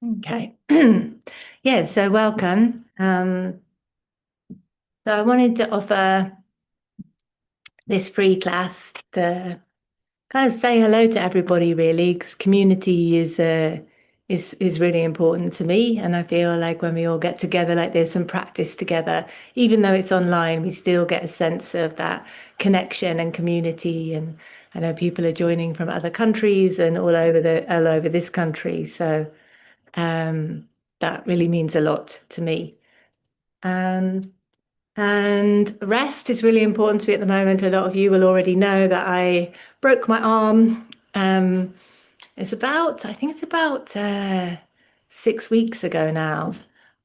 Okay. Yeah, so welcome. So I wanted to offer this free class to kind of say hello to everybody really, because community is really important to me. And I feel like when we all get together like this and practice together, even though it's online, we still get a sense of that connection and community. And I know people are joining from other countries and all over this country. So that really means a lot to me. Um, and rest is really important to me at the moment. A lot of you will already know that I broke my arm. I think it's about 6 weeks ago now.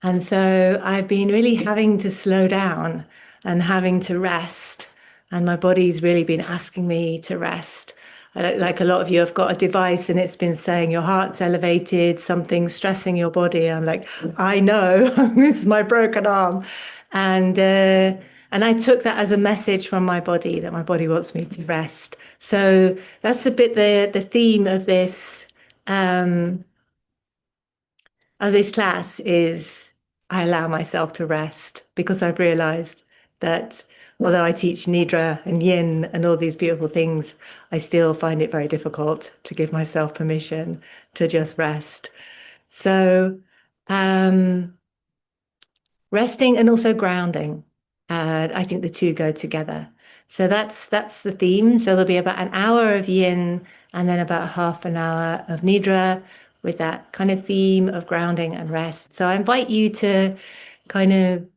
And so I've been really having to slow down and having to rest. And my body's really been asking me to rest. Like a lot of you have got a device and it's been saying your heart's elevated, something's stressing your body. I'm like, I know, it's my broken arm. And and I took that as a message from my body that my body wants me to rest. So that's a bit the theme um, of this class is I allow myself to rest because I've realized that although I teach Nidra and Yin and all these beautiful things, I still find it very difficult to give myself permission to just rest. So, um, resting and also grounding. I think the two go together. So that's the theme. So there'll be about an hour of yin and then about half an hour of nidra with that kind of theme of grounding and rest. So I invite you to kind of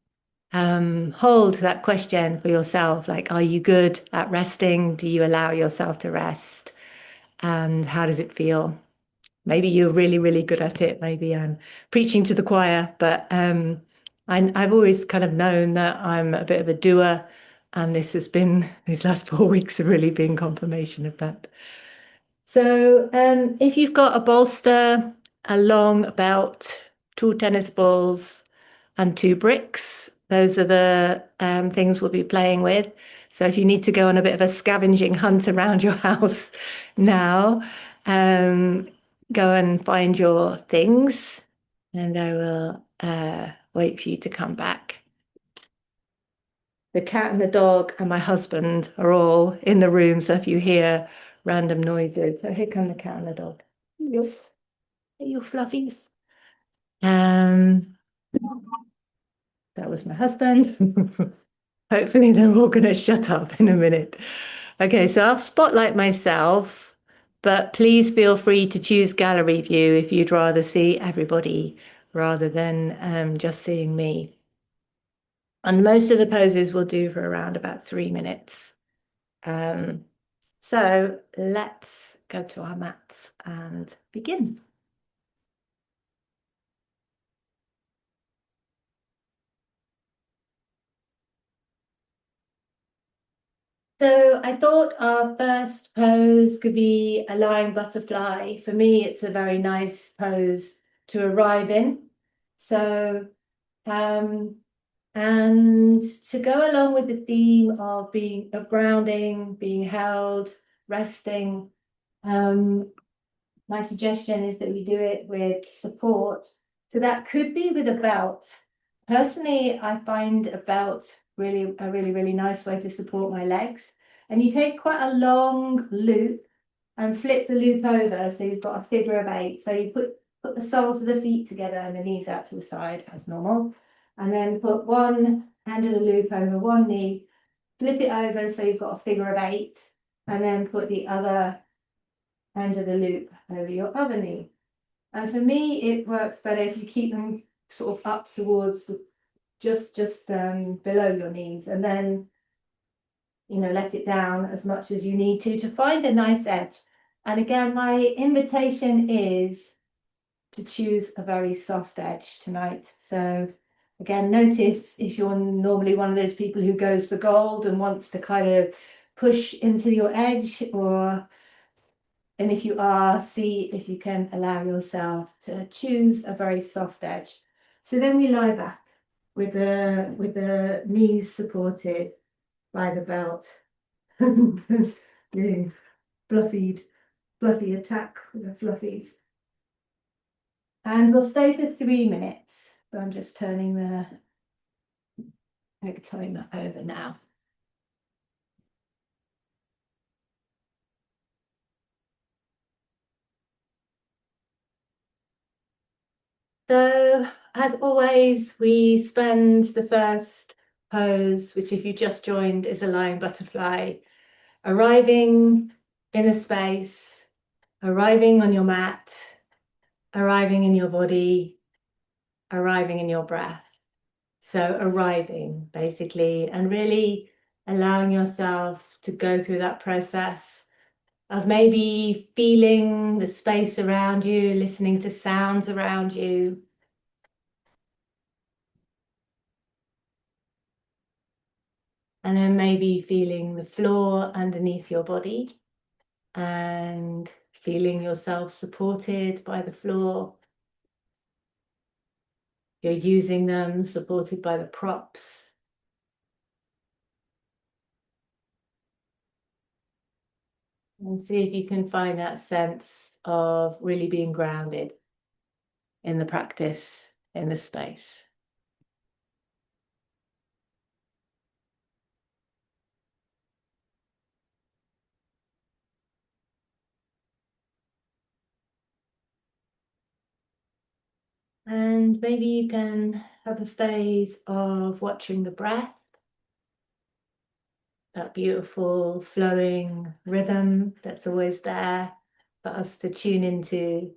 hold that question for yourself. Like, are you good at resting? Do you allow yourself to rest? And how does it feel? Maybe you're really, really good at it. Maybe I'm preaching to the choir, but I've always kind of known that I'm a bit of a doer, and this has been these last 4 weeks have really been confirmation of that. So, if you've got a bolster, a long belt, two tennis balls, and two bricks, those are the things we'll be playing with. So, if you need to go on a bit of a scavenging hunt around your house now, um, go and find your things, and I will wait for you to come back. The cat and the dog and my husband are all in the room. So if you hear random noises, so here come the cat and the dog. You fluffies. Um, that was my husband. Hopefully they're all going to shut up in a minute. Okay, so I'll spotlight myself, but please feel free to choose gallery view if you'd rather see everybody rather than just seeing me. And most of the poses we'll do for around about 3 minutes. Um, so let's go to our mats and begin. So I thought our first pose could be a lying butterfly. For me, it's a very nice pose to arrive in. So, um, and to go along with the theme of grounding, being held, resting, um, my suggestion is that we do it with support. So that could be with a belt. Personally, I find a belt really nice way to support my legs. And you take quite a long loop and flip the loop over so you've got a figure of eight. So you put the soles of the feet together and the knees out to the side as normal. And then put one end of the loop over one knee, flip it over so you've got a figure of eight, and then put the other end of the loop over your other knee. And for me, it works better if you keep them sort of up towards the just below your knees, and then let it down as much as you need to find a nice edge. And again, my invitation is to choose a very soft edge tonight. So again, notice if you're normally one of those people who goes for gold and wants to kind of push into your edge, and if you are, see if you can allow yourself to choose a very soft edge. So then we lie back with the knees supported by the belt. The fluffy attack with the fluffies. And we'll stay for 3 minutes. So I'm just turning the egg timer over now. So, as always, we spend the first pose, which if you just joined is a lying butterfly, arriving in the space, arriving on your mat, arriving in your body, arriving in your breath. So arriving basically, and really allowing yourself to go through that process of maybe feeling the space around you, listening to sounds around you. And then maybe feeling the floor underneath your body and feeling yourself supported by the floor. You're using them, supported by the props. And see if you can find that sense of really being grounded in the practice, in the space. And maybe you can have a phase of watching the breath, that beautiful flowing rhythm that's always there for us to tune into.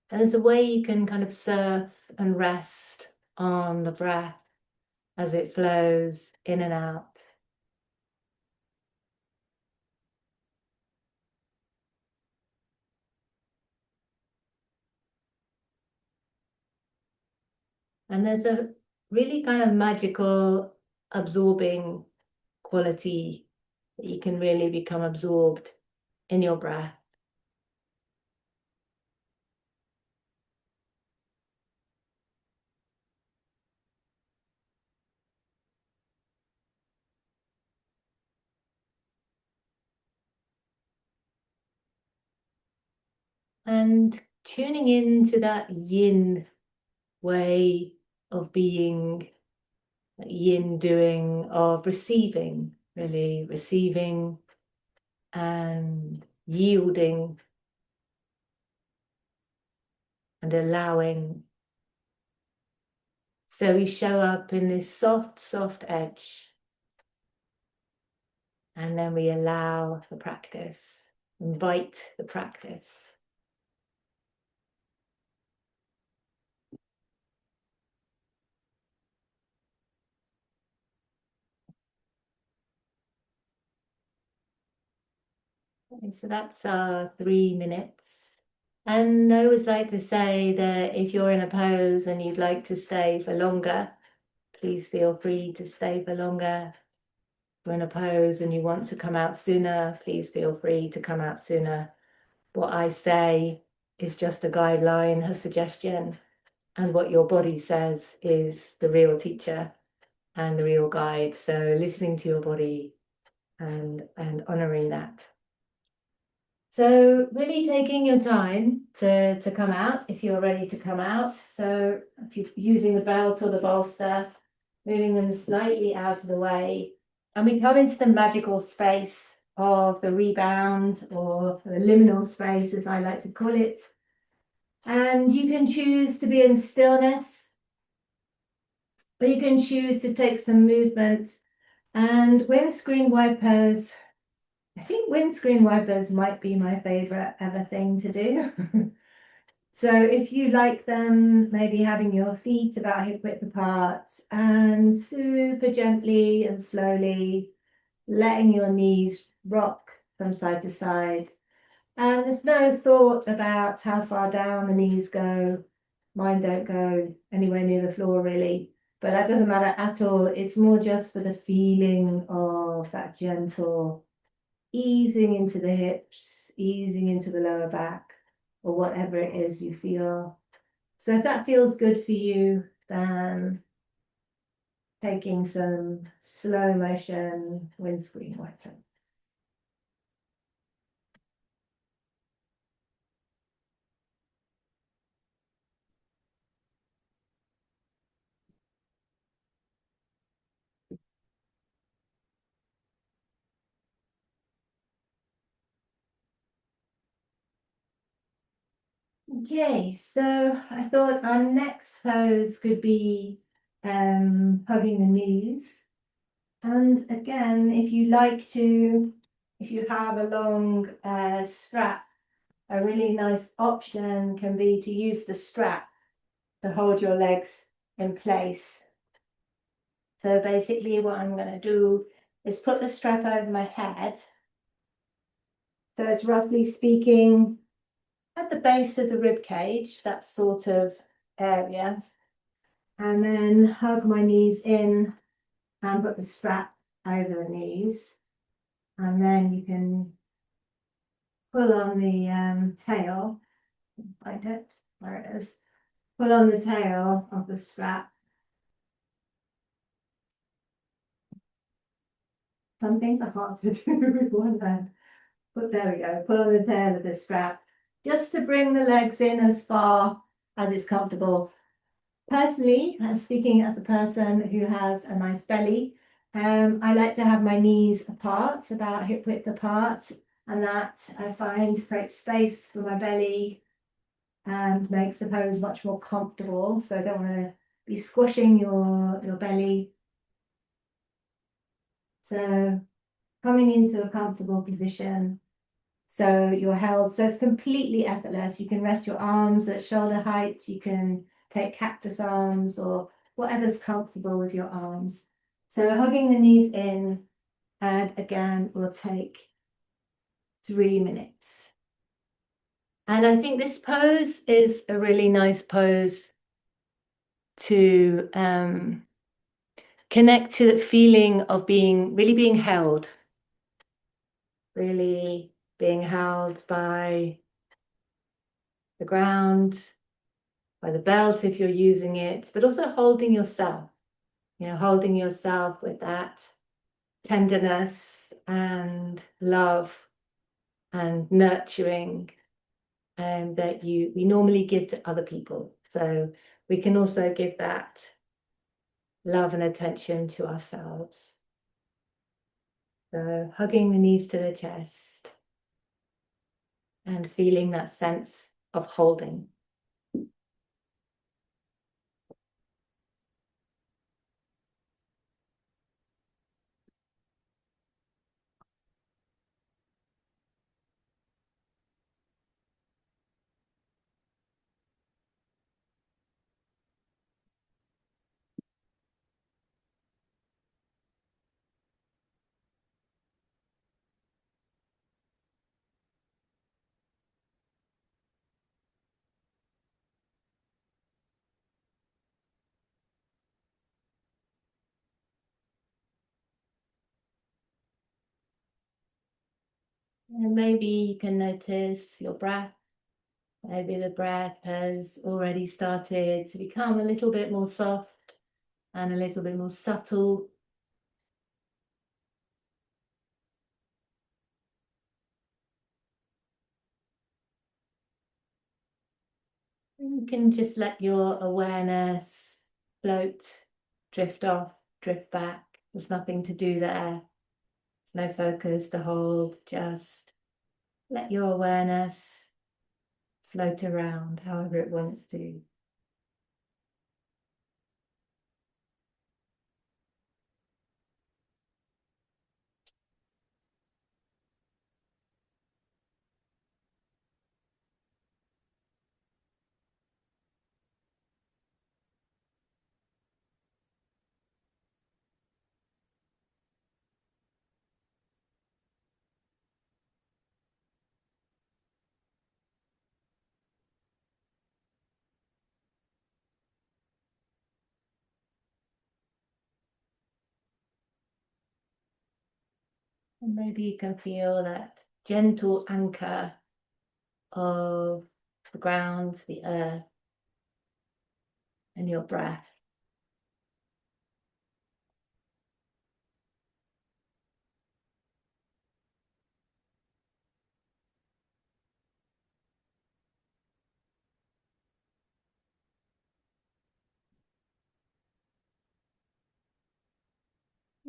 And there's a way you can kind of surf and rest on the breath as it flows in and out. And there's a really kind of magical, absorbing quality that you can really become absorbed in your breath. And tuning into that yin way of being, that yin doing of receiving, really receiving and yielding and allowing. So we show up in this soft, soft edge, and then we allow the practice, invite the practice. And so that's our 3 minutes. And I always like to say that if you're in a pose and you'd like to stay for longer, please feel free to stay for longer. If you're in a pose and you want to come out sooner, please feel free to come out sooner. What I say is just a guideline, a suggestion, and what your body says is the real teacher and the real guide. So listening to your body and honoring that. So really taking your time to come out if you're ready to come out. So if you're using the belt or the bolster, moving them slightly out of the way. And we come into the magical space of the rebound, or the liminal space, as I like to call it. And you can choose to be in stillness, or you can choose to take some movement. And windscreen wipers, I think windscreen wipers might be my favorite ever thing to do. So if you like them, maybe having your feet about hip width apart and super gently and slowly letting your knees rock from side to side. And there's no thought about how far down the knees go. Mine don't go anywhere near the floor really, but that doesn't matter at all. It's more just for the feeling of that gentle easing into the hips, easing into the lower back, or whatever it is you feel. So if that feels good for you, then taking some slow motion windscreen wiping. Okay, so I thought our next pose could be hugging the knees. And again, if you like to, if you have a long strap, a really nice option can be to use the strap to hold your legs in place. So basically what I'm going to do is put the strap over my head. So it's roughly speaking at the base of the rib cage, that sort of area. And then hug my knees in and put the strap over the knees. And then you can pull on the tail, find it, where it is. Pull on the tail of the strap. Some things are hard to do with one hand. But there we go, pull on the tail of the strap, just to bring the legs in as far as is comfortable. Personally, speaking as a person who has a nice belly, I like to have my knees apart, about hip width apart, and that I find creates space for my belly and makes the pose much more comfortable. So I don't want to be squashing your belly. So coming into a comfortable position. So you're held, so it's completely effortless. You can rest your arms at shoulder height. You can take cactus arms or whatever's comfortable with your arms. So hugging the knees in, and again, will take 3 minutes. And I think this pose is a really nice pose to connect to the feeling of really being held, really being held by the ground, by the belt if you're using it, but also holding yourself, holding yourself with that tenderness and love and nurturing that we normally give to other people. So we can also give that love and attention to ourselves. So hugging the knees to the chest and feeling that sense of holding. And maybe you can notice your breath. Maybe the breath has already started to become a little bit more soft and a little bit more subtle. And you can just let your awareness float, drift off, drift back. There's nothing to do there. There's no focus to hold. Just let your awareness float around however it wants to. And maybe you can feel that gentle anchor of the ground, the earth, and your breath.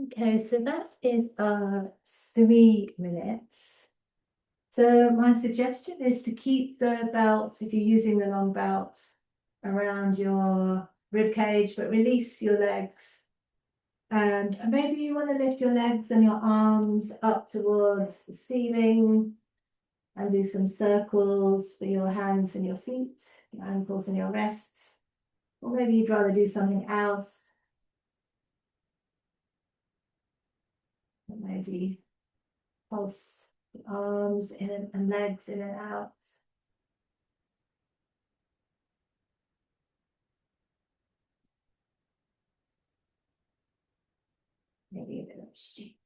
Okay, so that is 3 minutes. So my suggestion is to keep the belt, if you're using the long belt, around your rib cage, but release your legs. And maybe you want to lift your legs and your arms up towards the ceiling and do some circles for your hands and your feet, your ankles and your wrists. Or maybe you'd rather do something else. Maybe pulse the arms in and legs in and out. Maybe a bit of shape.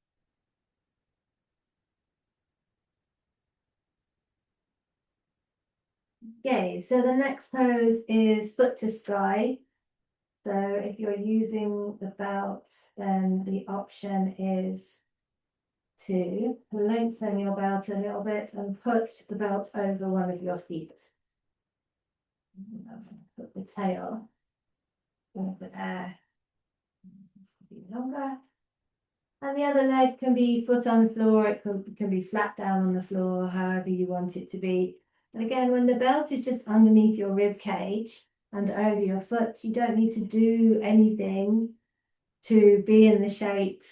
Okay, so the next pose is foot to sky. So if you're using the belt, then the option is to lengthen your belt a little bit and put the belt over one of your feet. Put the tail over there. This can be longer. And the other leg can be foot on the floor, it can be flat down on the floor, however you want it to be. And again, when the belt is just underneath your rib cage and over your foot, you don't need to do anything to be in the shape.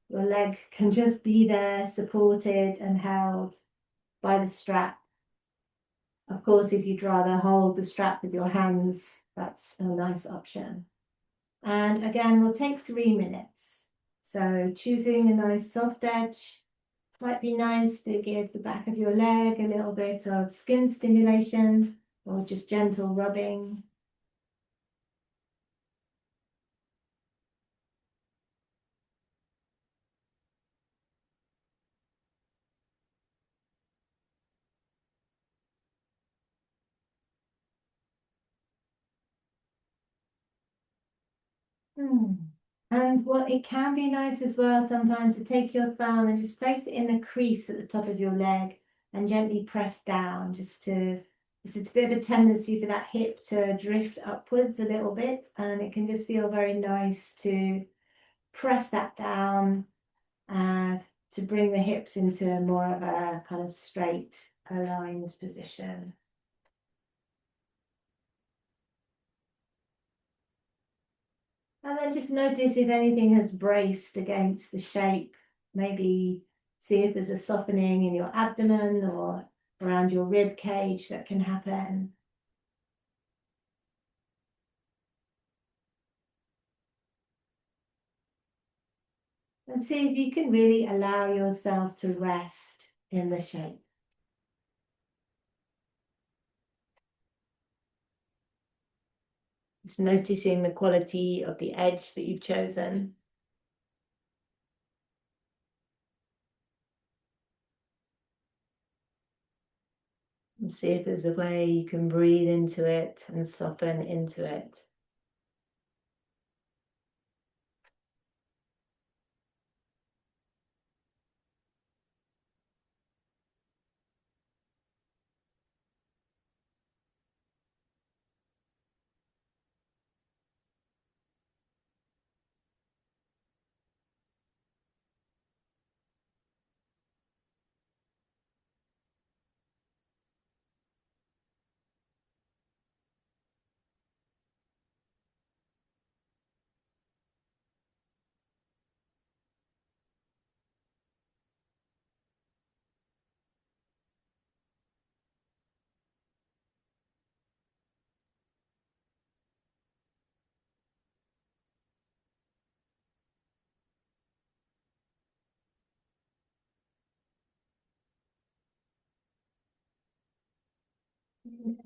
Your leg can just be there, supported and held by the strap. Of course, if you'd rather hold the strap with your hands, that's a nice option. And again, we'll take 3 minutes. So choosing a nice soft edge. Might be nice to give the back of your leg a little bit of skin stimulation or just gentle rubbing. And what it can be nice as well sometimes to take your thumb and just place it in the crease at the top of your leg and gently press down just to, it's a bit of a tendency for that hip to drift upwards a little bit, and it can just feel very nice to press that down to bring the hips into more of a kind of straight aligned position. And then just notice if anything has braced against the shape. Maybe see if there's a softening in your abdomen or around your rib cage that can happen. And see if you can really allow yourself to rest in the shape. Just noticing the quality of the edge that you've chosen. And see if there's a way you can breathe into it and soften into it.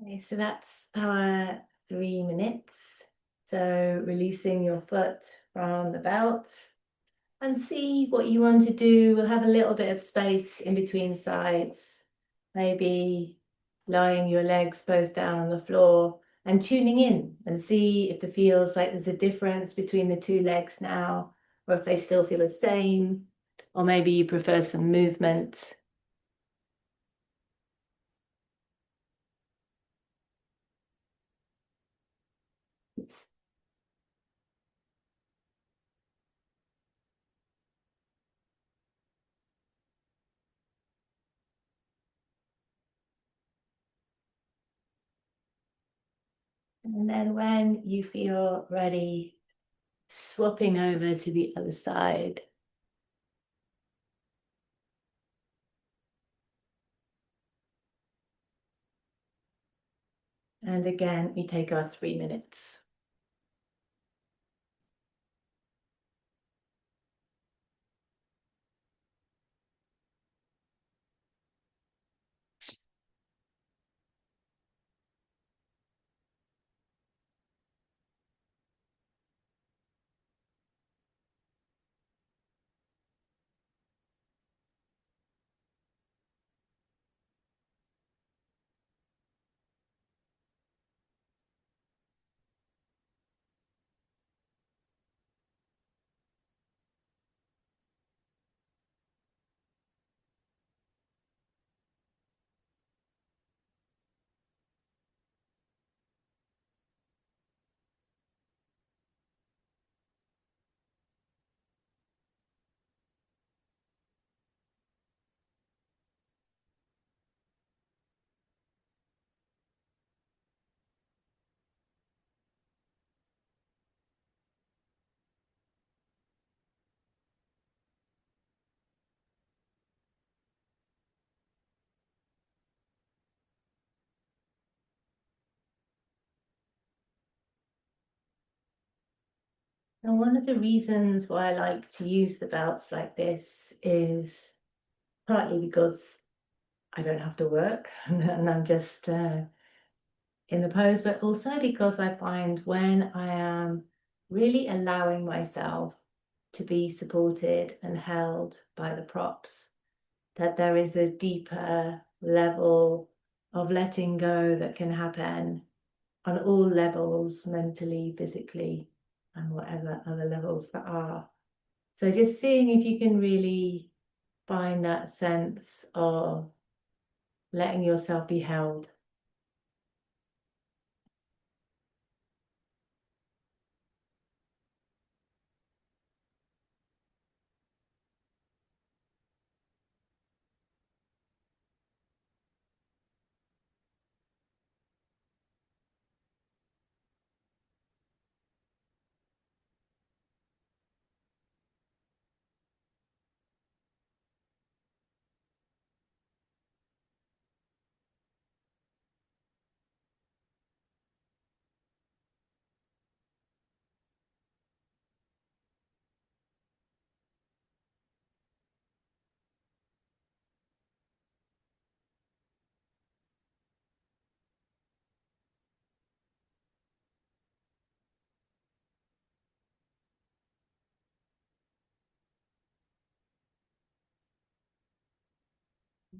Okay, so that's our 3 minutes. So releasing your foot from the belt and see what you want to do. We'll have a little bit of space in between sides, maybe lying your legs both down on the floor and tuning in and see if it feels like there's a difference between the two legs now, or if they still feel the same, or maybe you prefer some movement. And then when you feel ready, swapping over to the other side. And again, we take our 3 minutes. And one of the reasons why I like to use the belts like this is partly because I don't have to work and I'm just in the pose, but also because I find when I am really allowing myself to be supported and held by the props, that there is a deeper level of letting go that can happen on all levels, mentally, physically, and whatever other levels there are. So just seeing if you can really find that sense of letting yourself be held.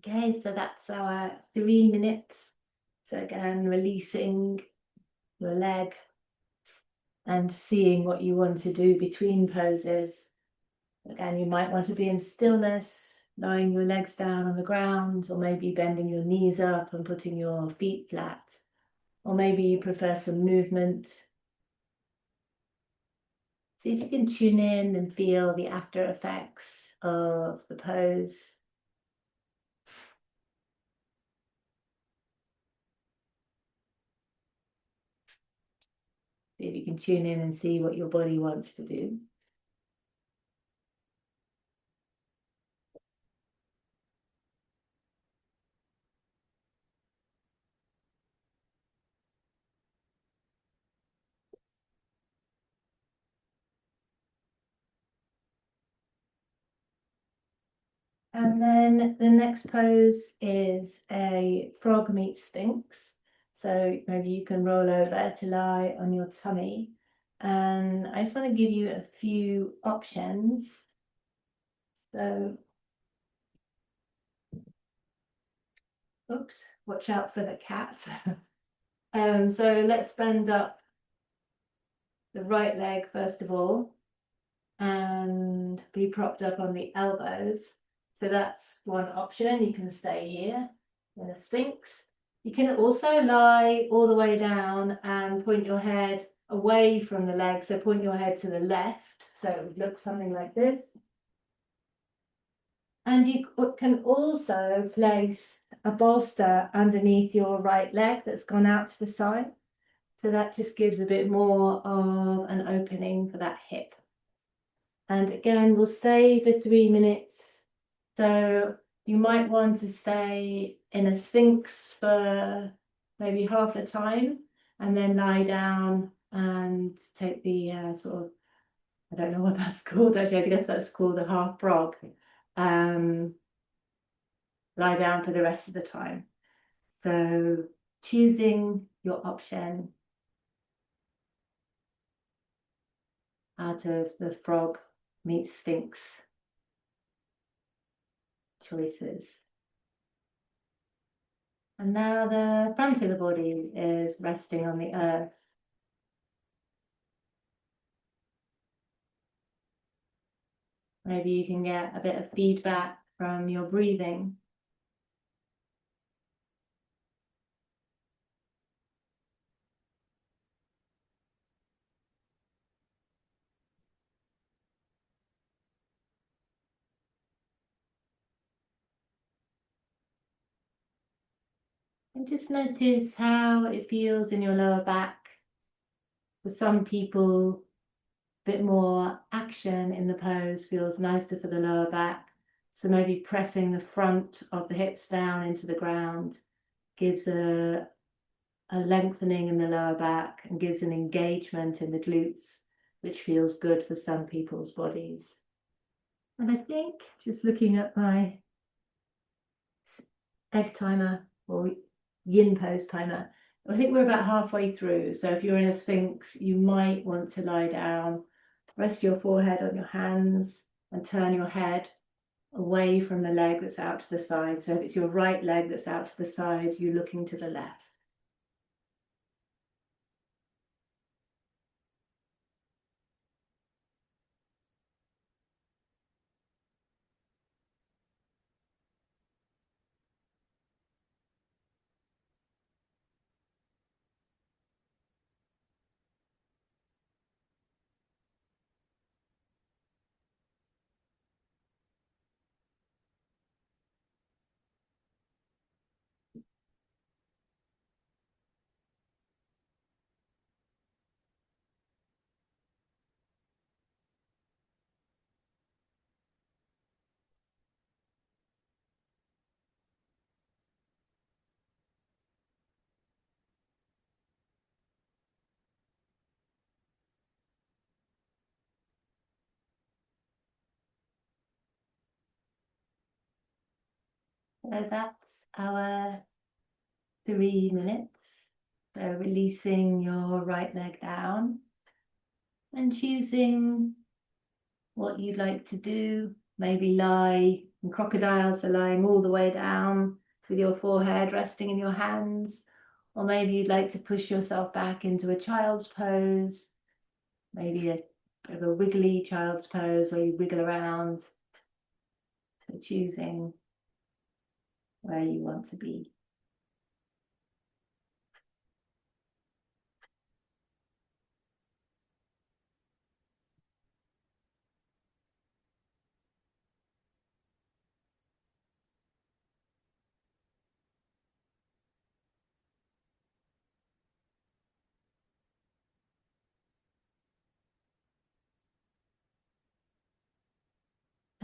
Okay, so that's our 3 minutes. So again, releasing the leg and seeing what you want to do between poses. Again, you might want to be in stillness, lying your legs down on the ground, or maybe bending your knees up and putting your feet flat. Or maybe you prefer some movement. See if you can tune in and feel the after effects of the pose. See if you can tune in and see what your body wants to do. And then the next pose is a frog meets sphinx. So maybe you can roll over to lie on your tummy. And I just want to give you a few options. So, oops, watch out for the cat. So let's bend up the right leg first of all and be propped up on the elbows. So that's one option. You can stay here in a sphinx. You can also lie all the way down and point your head away from the leg. So point your head to the left. So it would look something like this. And you can also place a bolster underneath your right leg that's gone out to the side. So that just gives a bit more of an opening for that hip. And again, we'll stay for 3 minutes. So you might want to stay in a sphinx for maybe half the time and then lie down and take the sort of, I don't know what that's called actually, I guess that's called a half frog. Lie down for the rest of the time. So choosing your option out of the frog meets sphinx choices. And now the front of the body is resting on the earth. Maybe you can get a bit of feedback from your breathing. And just notice how it feels in your lower back. For some people, a bit more action in the pose feels nicer for the lower back. So maybe pressing the front of the hips down into the ground gives a lengthening in the lower back and gives an engagement in the glutes, which feels good for some people's bodies. And I think, just looking at my egg timer or yin pose timer, I think we're about halfway through. So if you're in a sphinx, you might want to lie down, rest your forehead on your hands and turn your head away from the leg that's out to the side. So if it's your right leg that's out to the side, you're looking to the left. So that's our 3 minutes. So releasing your right leg down and choosing what you'd like to do. Maybe lie in crocodile, so lying all the way down with your forehead resting in your hands. Or maybe you'd like to push yourself back into a child's pose, maybe a bit of a wiggly child's pose where you wiggle around. So choosing where you want to be.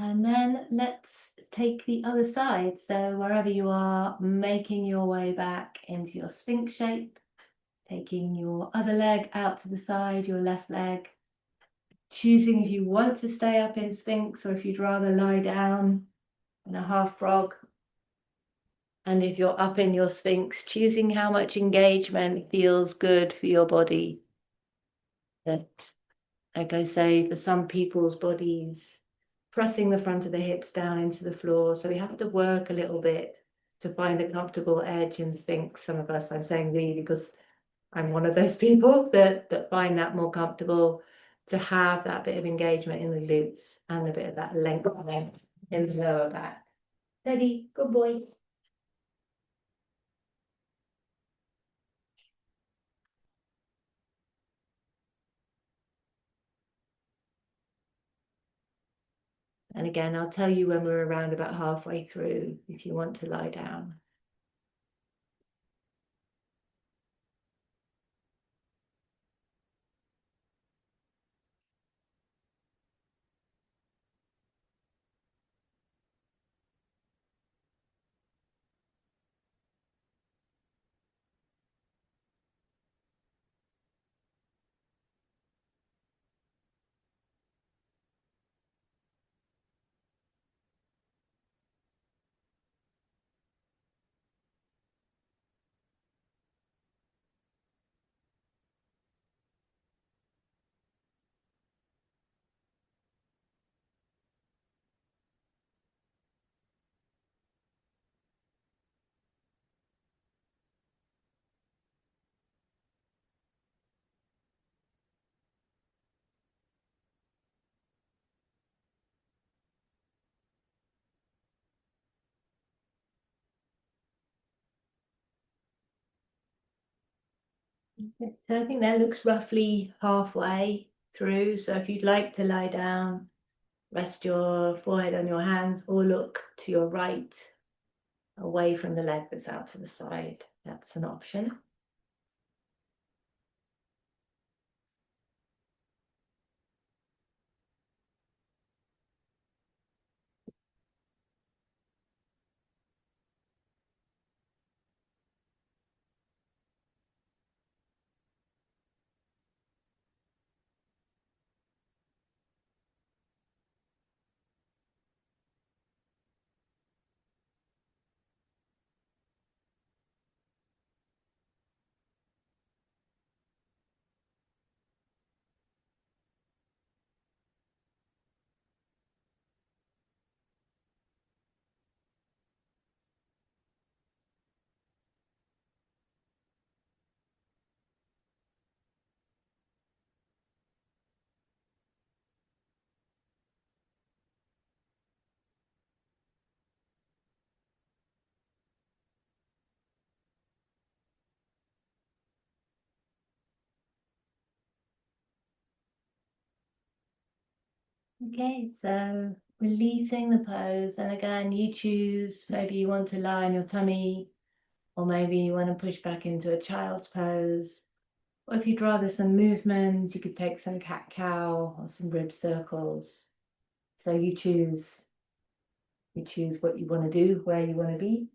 And then let's take the other side. So wherever you are, making your way back into your sphinx shape, taking your other leg out to the side, your left leg, choosing if you want to stay up in sphinx or if you'd rather lie down in a half frog. And if you're up in your sphinx, choosing how much engagement feels good for your body. That, like I say, for some people's bodies, pressing the front of the hips down into the floor. So we have to work a little bit to find a comfortable edge in sphinx. Some of us, I'm saying we because I'm one of those people that find that more comfortable, to have that bit of engagement in the glutes and a bit of that lengthening in the lower back. Steady, good boy. And again, I'll tell you when we're around about halfway through if you want to lie down. So I think that looks roughly halfway through. So if you'd like to lie down, rest your forehead on your hands or look to your right, away from the leg that's out to the side. That's an option. Okay, so releasing the pose. And again, you choose, maybe you want to lie on your tummy, or maybe you want to push back into a child's pose. Or if you'd rather some movement, you could take some cat-cow or some rib circles. So you choose what you want to do, where you want to be.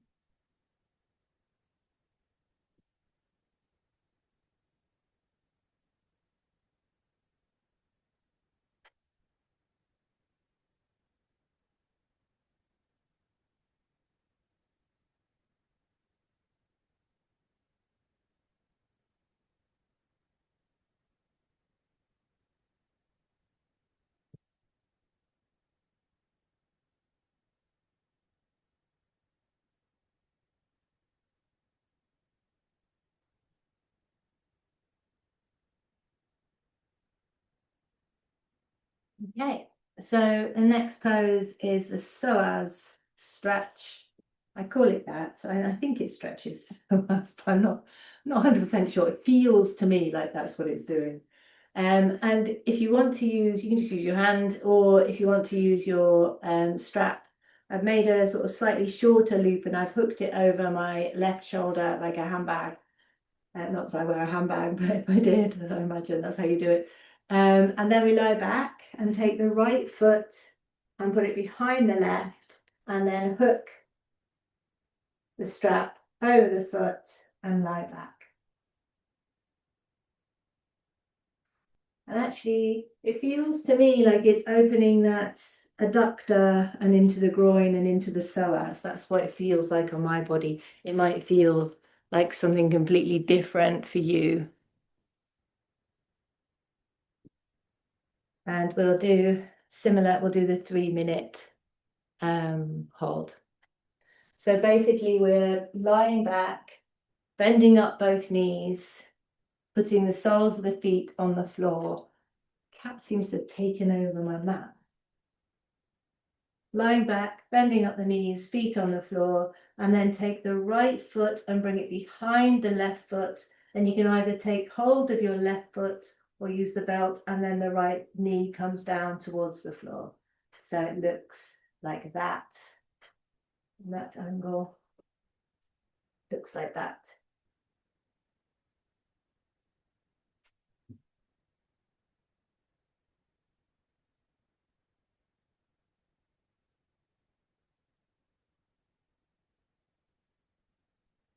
Okay, so the next pose is the psoas stretch. I call it that. So I think it stretches psoas, but I'm not 100% sure. It feels to me like that's what it's doing. And if you want to use, you can just use your hand, or if you want to use your strap, I've made a sort of slightly shorter loop and I've hooked it over my left shoulder like a handbag. Not that I wear a handbag, but if I did, I imagine that's how you do it. And then we lie back and take the right foot and put it behind the left, and then hook the strap over the foot and lie back. And actually, it feels to me like it's opening that adductor and into the groin and into the psoas. That's what it feels like on my body. It might feel like something completely different for you. And we'll do similar, we'll do the 3-minute hold. So basically we're lying back, bending up both knees, putting the soles of the feet on the floor. Cat seems to have taken over my mat. Lying back, bending up the knees, feet on the floor, and then take the right foot and bring it behind the left foot. And you can either take hold of your left foot or use the belt, and then the right knee comes down towards the floor. So it looks like that. That angle looks like that.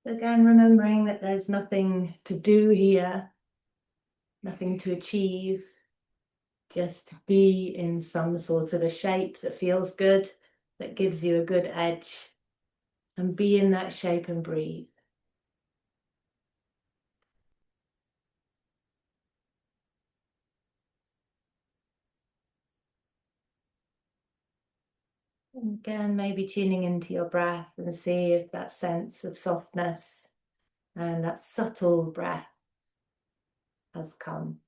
Again, remembering that there's nothing to do here, nothing to achieve, just be in some sort of a shape that feels good, that gives you a good edge, and be in that shape and breathe. And again, maybe tuning into your breath and see if that sense of softness and that subtle breath has come.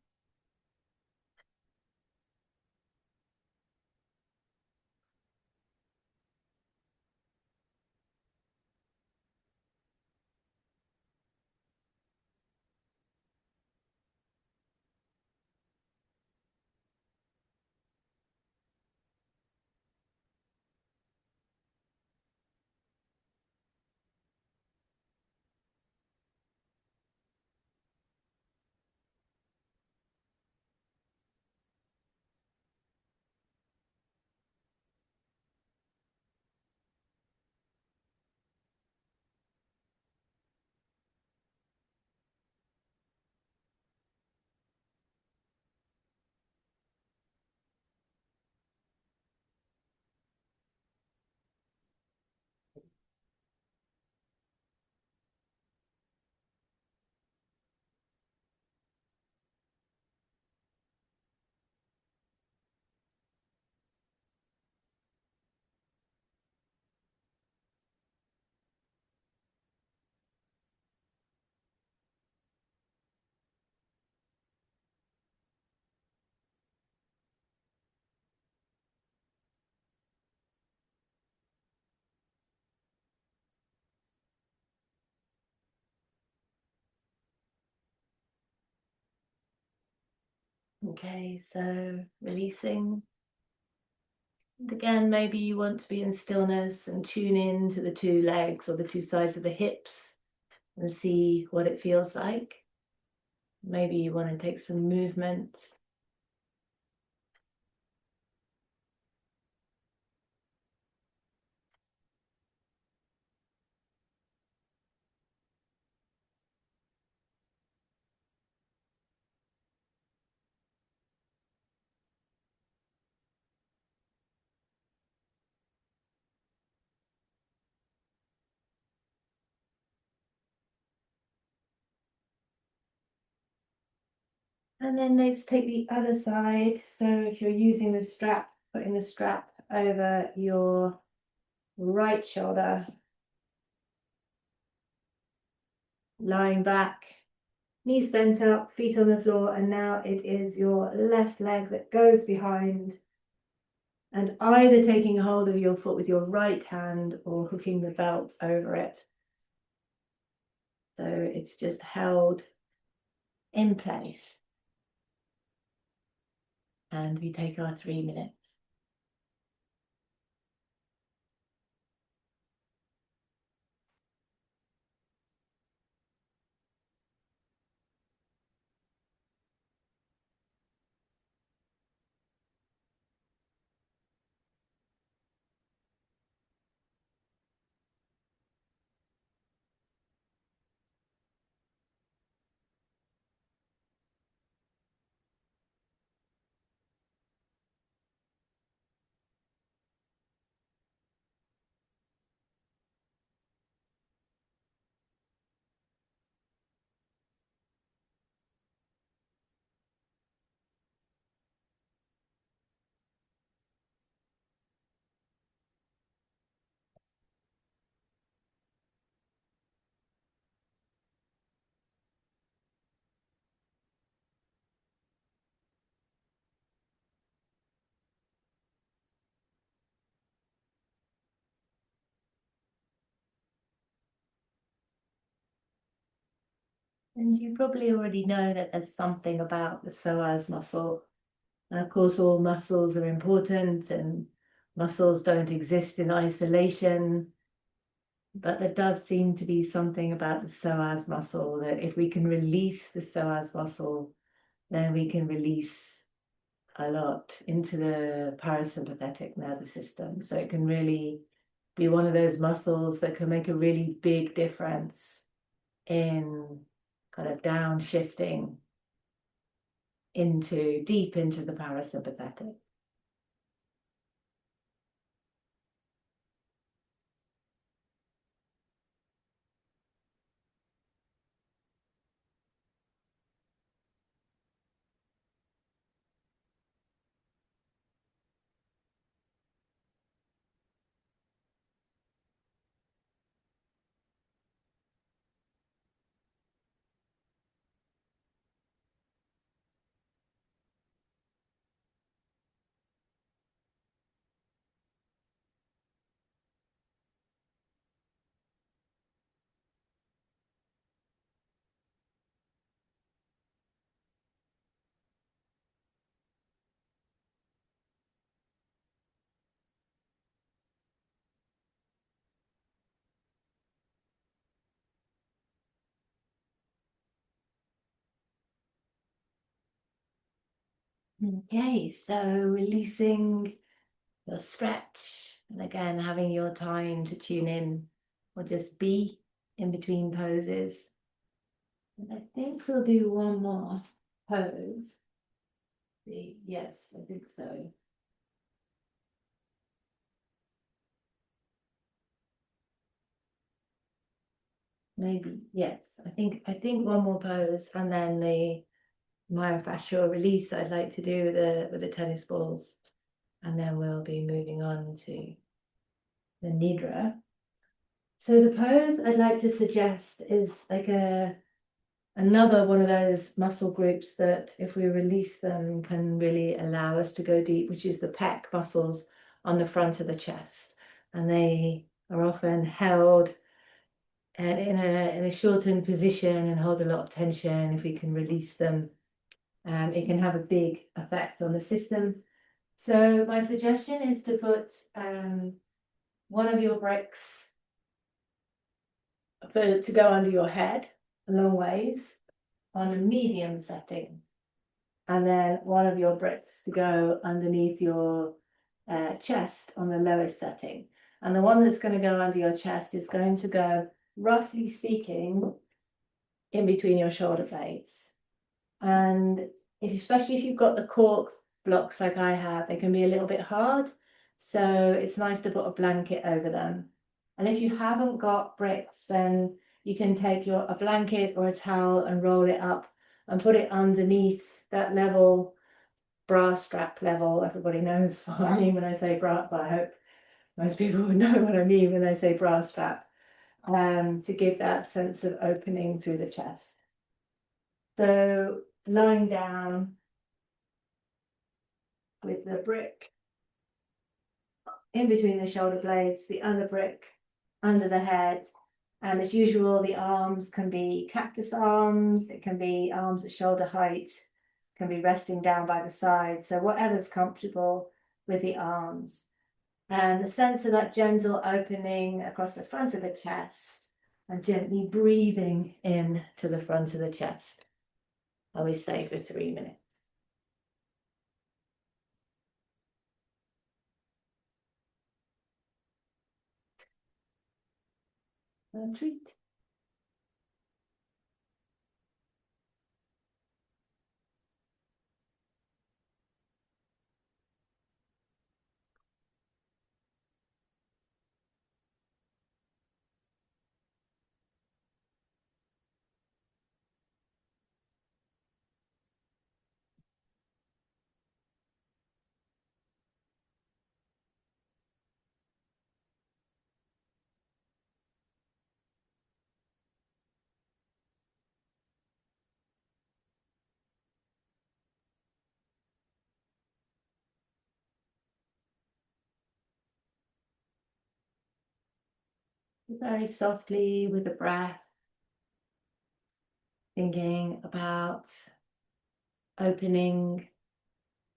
Okay, so releasing. And again, maybe you want to be in stillness and tune in to the two legs or the two sides of the hips and see what it feels like. Maybe you want to take some movement. And then let's take the other side. So if you're using the strap, putting the strap over your right shoulder, lying back, knees bent up, feet on the floor, and now it is your left leg that goes behind and either taking hold of your foot with your right hand or hooking the belt over it. So it's just held in place. And we take our 3 minutes. And you probably already know that there's something about the psoas muscle. And of course, all muscles are important and muscles don't exist in isolation. But there does seem to be something about the psoas muscle that if we can release the psoas muscle, then we can release a lot into the parasympathetic nervous system. So it can really be one of those muscles that can make a really big difference in kind of downshifting into deep into the parasympathetic. Okay, so releasing your stretch, and again having your time to tune in or just be in between poses. And I think we'll do one more pose. See, yes, I think so. Maybe, yes. I think one more pose and then the myofascial release that I'd like to do with the tennis balls. And then we'll be moving on to the Nidra. So the pose I'd like to suggest is like another one of those muscle groups that if we release them can really allow us to go deep, which is the pec muscles on the front of the chest. And they are often held in a shortened position and hold a lot of tension. If we can release them it can have a big effect on the system. So my suggestion is to put one of your bricks to go under your head a long ways on a medium setting, and then one of your bricks to go underneath your chest on the lowest setting. And the one that's going to go under your chest is going to go, roughly speaking, in between your shoulder blades. And especially if you've got the cork blocks like I have, they can be a little bit hard. So it's nice to put a blanket over them. And if you haven't got bricks, then you can take a blanket or a towel and roll it up and put it underneath that level, bra strap level. Everybody knows what I mean when I say bra, but I hope most people would know what I mean when I say bra strap, to give that sense of opening through the chest. So lying down with the brick in between the shoulder blades, the other brick under the head. And as usual, the arms can be cactus arms, it can be arms at shoulder height, can be resting down by the side. So whatever's comfortable with the arms. And the sense of that gentle opening across the front of the chest and gently breathing in to the front of the chest. And we stay for 3 minutes. A treat. Very softly with the breath, thinking about opening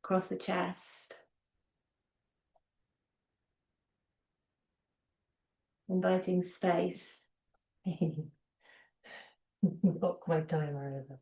across the chest, inviting space. Knock my timer over.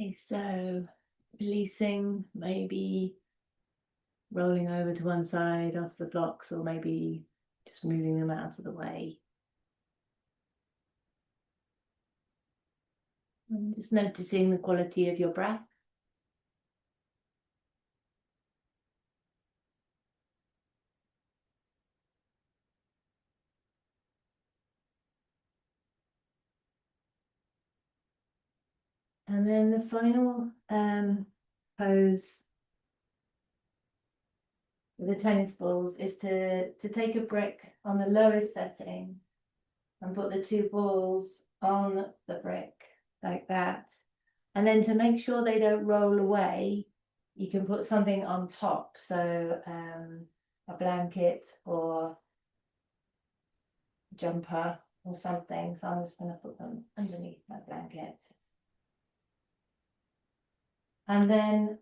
Okay, so releasing, maybe rolling over to one side off the blocks, or maybe just moving them out of the way. And just noticing the quality of your breath. And then the final pose with the tennis balls is to take a brick on the lowest setting and put the two balls on the brick like that. And then to make sure they don't roll away, you can put something on top. So a blanket or jumper or something. So I'm just going to put them underneath my blanket. And then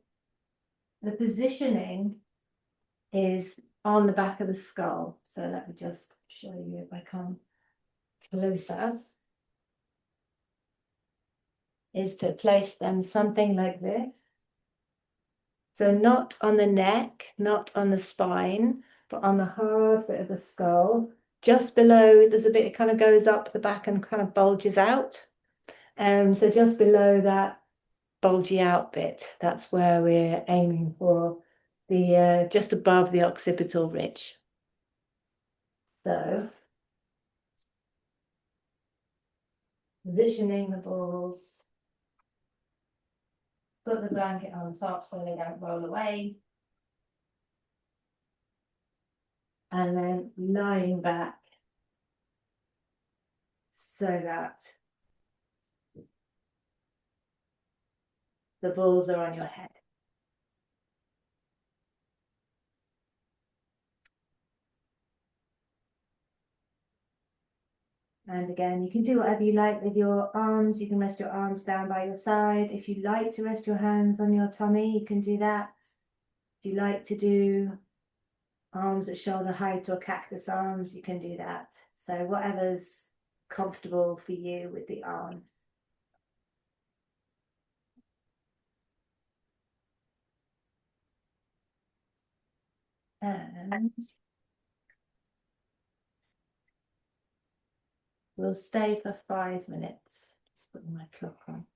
the positioning is on the back of the skull. So let me just show you if I come closer. Is to place them something like this. So not on the neck, not on the spine, but on the hard bit of the skull. Just below, there's a bit, it kind of goes up the back and kind of bulges out. So just below that bulgy out bit, that's where we're aiming for, the just above the occipital ridge. So positioning the balls, put the blanket on top so they don't roll away. And then lying back so that the balls are on your head. And again, you can do whatever you like with your arms. You can rest your arms down by your side. If you like to rest your hands on your tummy, you can do that. If you like to do arms at shoulder height or cactus arms, you can do that. So whatever's comfortable for you with the arms. And we'll stay for 5 minutes. Just putting my clock on.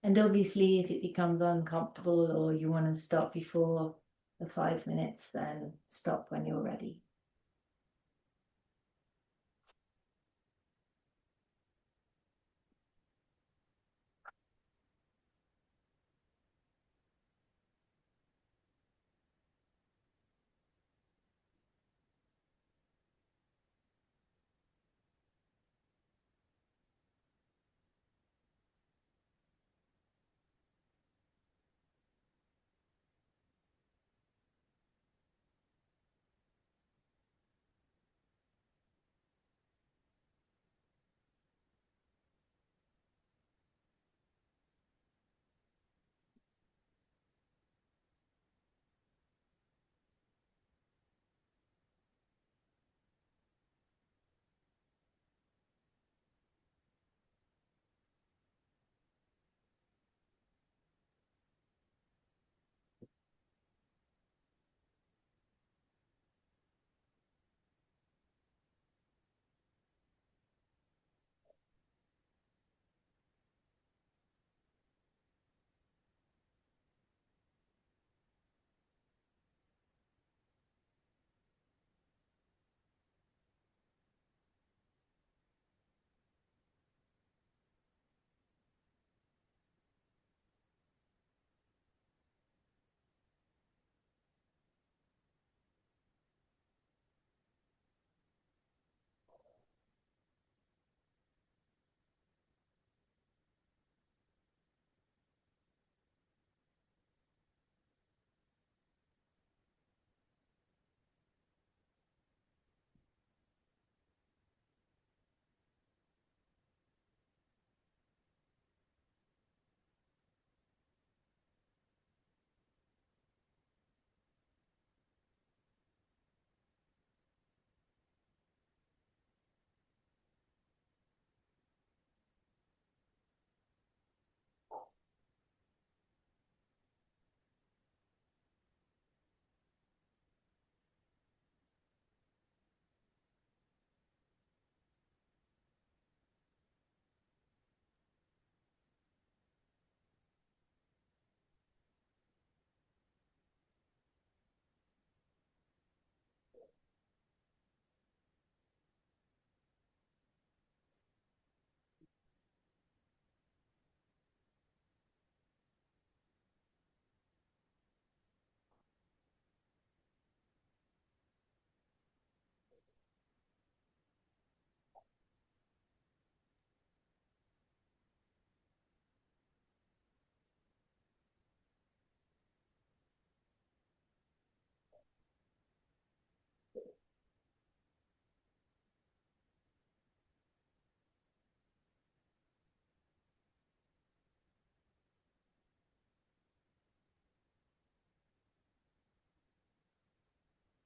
And obviously, if it becomes uncomfortable or you want to stop before the 5 minutes, then stop when you're ready.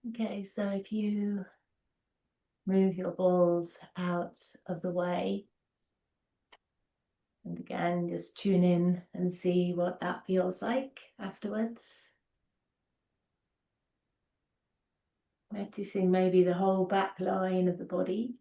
Okay, so if you move your balls out of the way, and again, just tune in and see what that feels like afterwards. Noticing maybe the whole back line of the body.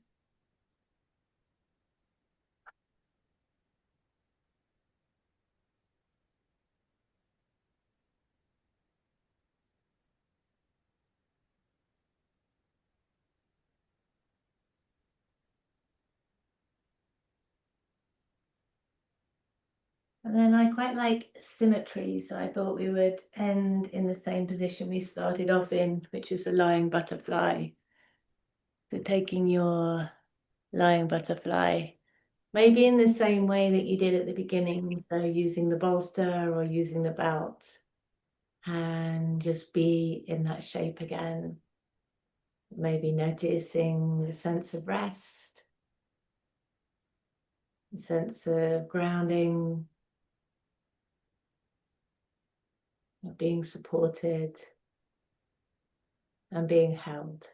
And then I quite like symmetry, so I thought we would end in the same position we started off in, which is a lying butterfly. So taking your lying butterfly, maybe in the same way that you did at the beginning, so using the bolster or using the belt, and just be in that shape again. Maybe noticing the sense of rest, the sense of grounding, of being supported and being held.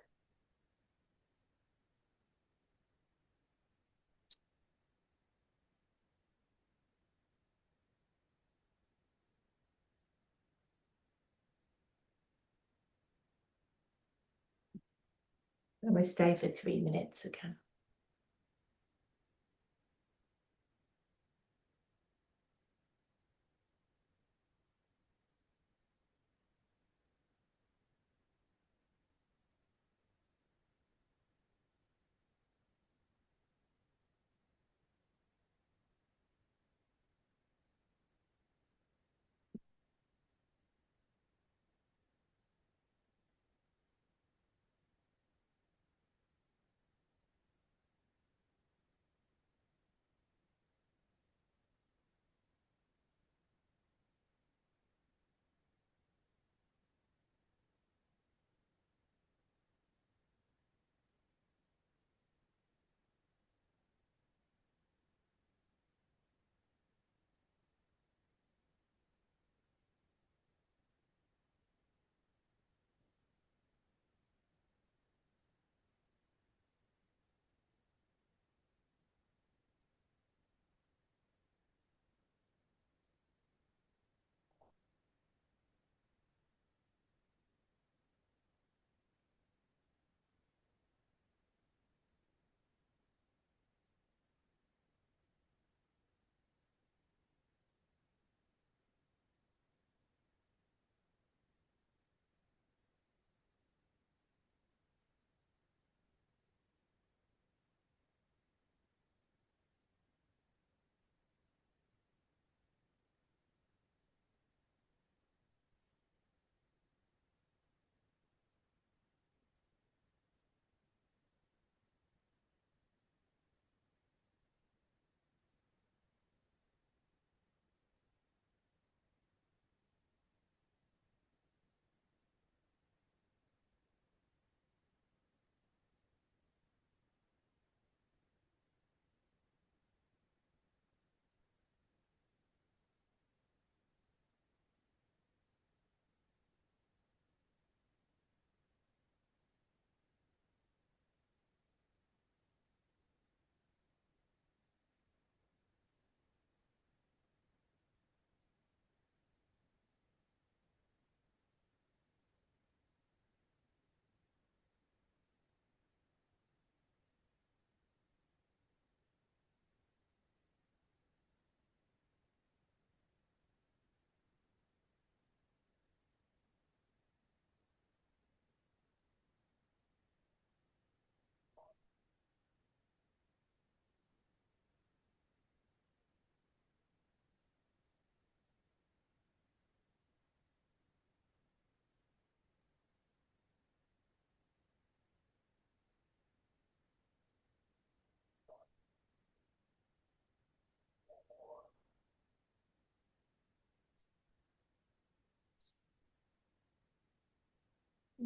And we stay for 3 minutes again.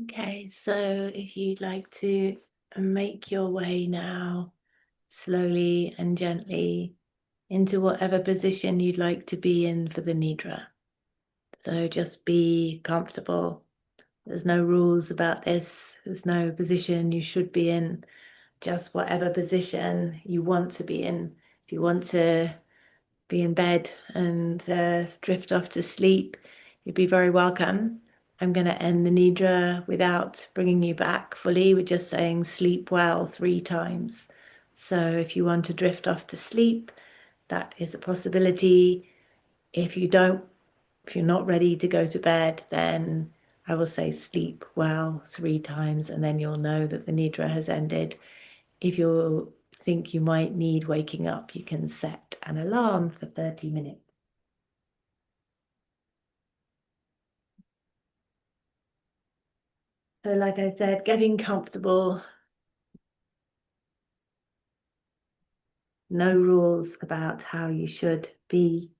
Okay, so if you'd like to make your way now slowly and gently into whatever position you'd like to be in for the Nidra. So just be comfortable There's no rules about this. There's no position you should be in, just whatever position you want to be in. If you want to be in bed and drift off to sleep, you'd be very welcome. I'm going to end the Nidra without bringing you back fully. We're just saying sleep well 3 times. So if you want to drift off to sleep, that is a possibility. If you don't, if you're not ready to go to bed, then I will say sleep well 3 times, and then you'll know that the Nidra has ended. If you think you might need waking up, you can set an alarm for 30 minutes. So, like I said, getting comfortable, no rules about how you should be,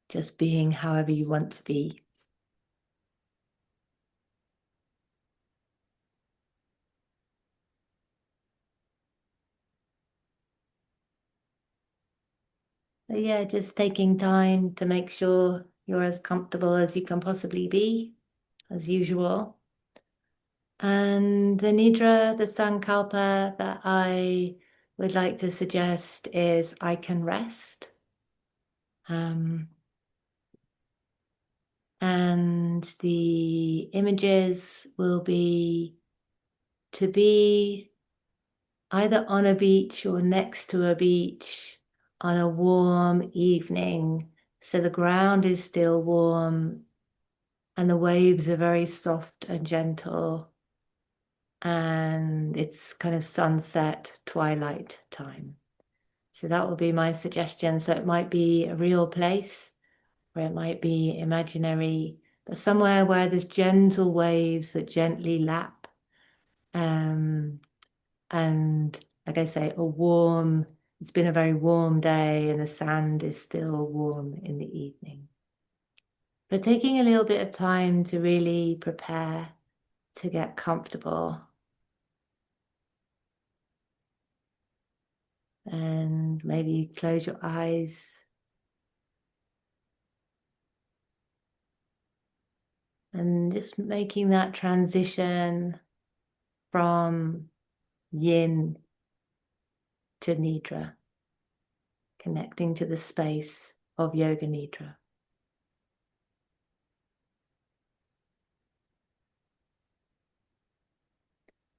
just being however you want to be. So, yeah, just taking time to make sure you're as comfortable as you can possibly be, as usual. And the Nidra, the Sankalpa that I would like to suggest is I can rest. Um, and the images will be to be either on a beach or next to a beach on a warm evening. So the ground is still warm and the waves are very soft and gentle. And it's kind of sunset, twilight time. So that will be my suggestion. So it might be a real place, or it might be imaginary, but somewhere where there's gentle waves that gently lap. And like I say, it's been a very warm day and the sand is still warm in the evening. But taking a little bit of time to really prepare to get comfortable. And maybe close your eyes and just making that transition from Yin to Nidra, connecting to the space of Yoga Nidra.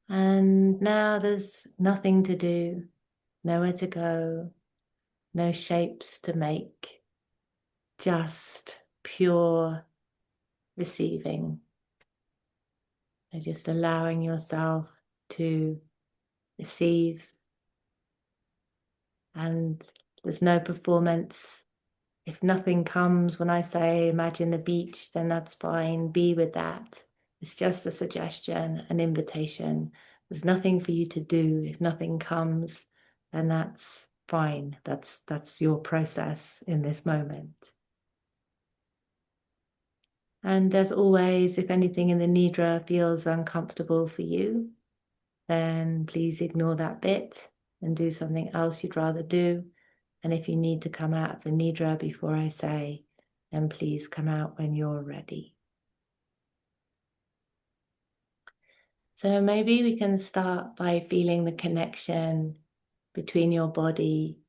And now there's nothing to do, nowhere to go, no shapes to make, just pure receiving. So just allowing yourself to receive, and there's no performance. If nothing comes when I say imagine the beach, then that's fine. Be with that. It's just a suggestion, an invitation. There's nothing for you to do. If nothing comes, then that's fine. That's your process in this moment. And as always, if anything in the Nidra feels uncomfortable for you, then please ignore that bit and do something else you'd rather do. And if you need to come out of the Nidra before I say, then please come out when you're ready. So maybe we can start by feeling the connection between your body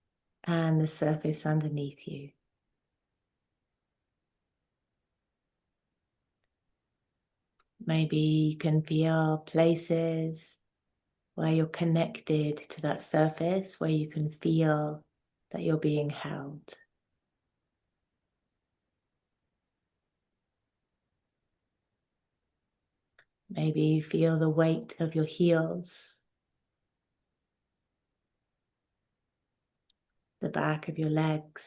and the surface underneath you. Maybe you can feel places where you're connected to that surface, where you can feel that you're being held. Maybe you feel the weight of your heels, the back of your legs,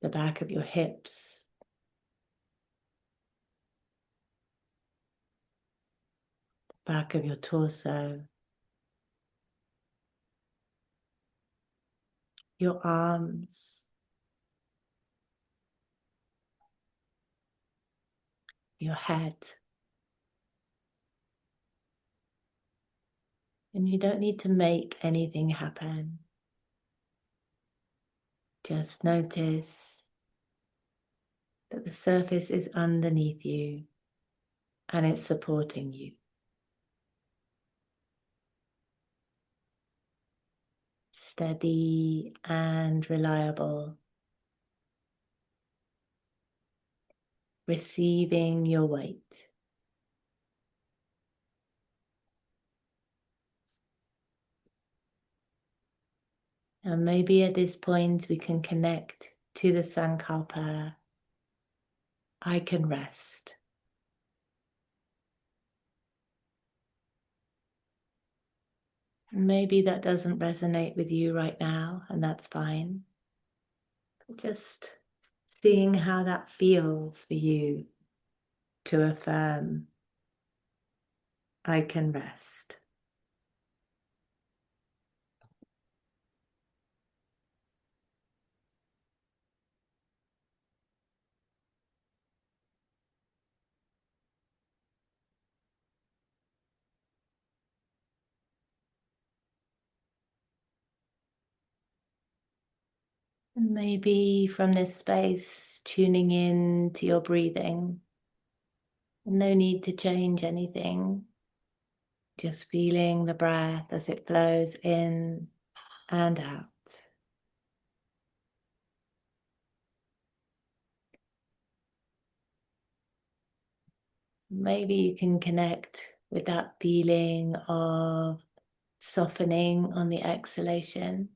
the back of your hips, the back of your torso, your arms, your head. And you don't need to make anything happen. Just notice that the surface is underneath you and it's supporting you. Steady and reliable, receiving your weight. And maybe at this point we can connect to the Sankalpa. I can rest. Maybe that doesn't resonate with you right now, and that's fine. Just seeing how that feels for you to affirm, I can rest. And maybe from this space, tuning in to your breathing. No need to change anything. Just feeling the breath as it flows in and out. Maybe you can connect with that feeling of softening on the exhalation.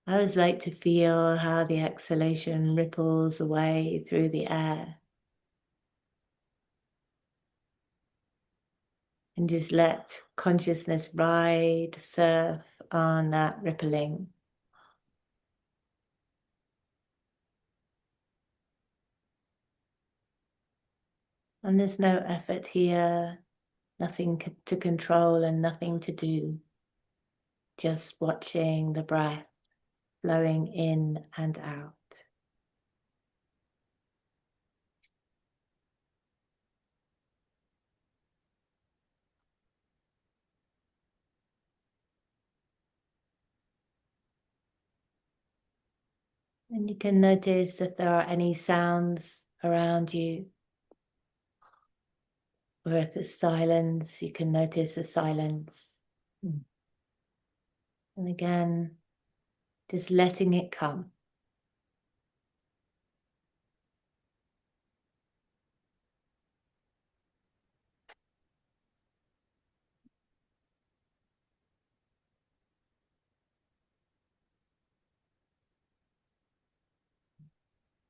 I always like to feel how the exhalation ripples away through the air. And just let consciousness ride, surf on that rippling. And there's no effort here, nothing to control and nothing to do. Just watching the breath flowing in and out. And you can notice if there are any sounds around you, or if there's silence, you can notice the silence. And again, just letting it come.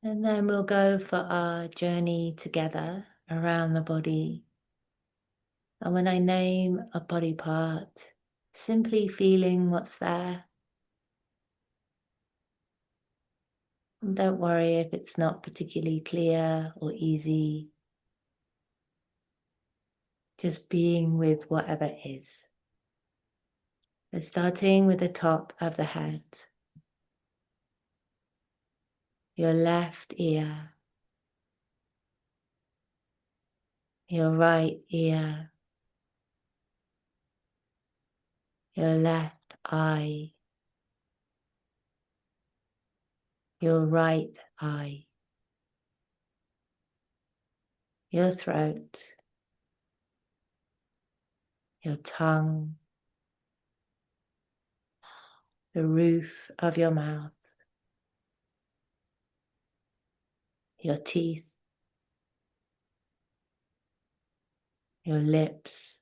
And then we'll go for our journey together around the body. And when I name a body part, simply feeling what's there. And don't worry if it's not particularly clear or easy. Just being with whatever is. So starting with the top of the head. Your left ear. Your right ear. Your left eye. Your right eye. Your throat. Your tongue. The roof of your mouth. Your teeth. Your lips.